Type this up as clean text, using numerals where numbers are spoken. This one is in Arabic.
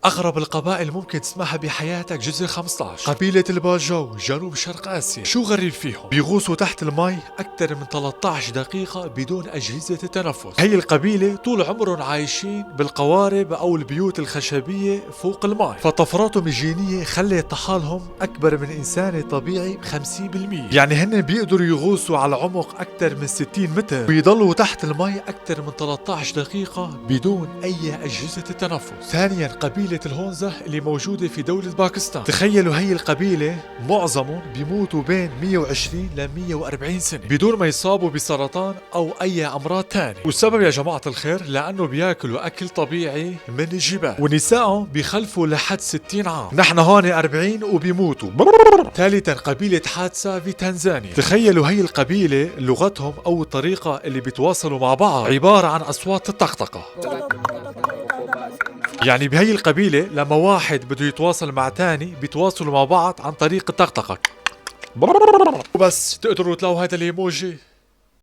أغرب القبائل ممكن تسمعها بحياتك جزء 15. قبيلة الباجو جنوب شرق آسيا. شو غريب فيهم؟ بيغوصوا تحت المي أكثر من 13 دقيقة بدون أجهزة التنفس. هي القبيلة طول عمرهم عايشين بالقوارب أو البيوت الخشبية فوق الماء، فطفراتهم الجينية خلت طحالهم أكبر من إنساني طبيعي ب 50%. يعني هن بيقدروا يغوصوا على عمق أكثر من 60 متر ويضلوا تحت المي أكثر من 13 دقيقة بدون أي أجهزة التنفس. ثانيا قبيلة الهونزة اللي موجودة في دولة باكستان. تخيلوا هي القبيلة معظمهم بيموتوا بين 120 ل 140 سنة بدون ما يصابوا بسرطان أو أي أمراض تانية. والسبب يا جماعة الخير لأنه بياكلوا أكل طبيعي من الجبال، ونسائهم بيخلفوا لحد 60 عام. نحن هون 40 وبيموتوا. ثالثا قبيلة حادثة في تنزانيا. تخيلوا هي القبيلة لغتهم أو الطريقة اللي بيتواصلوا مع بعض عبارة عن أصوات الطقطقة. يعني بهي القبيلة لما واحد بده يتواصل مع تاني بيتواصلوا مع بعض عن طريق الطقطقة. وبس. تقدروا تلاقوا هذا الايموجي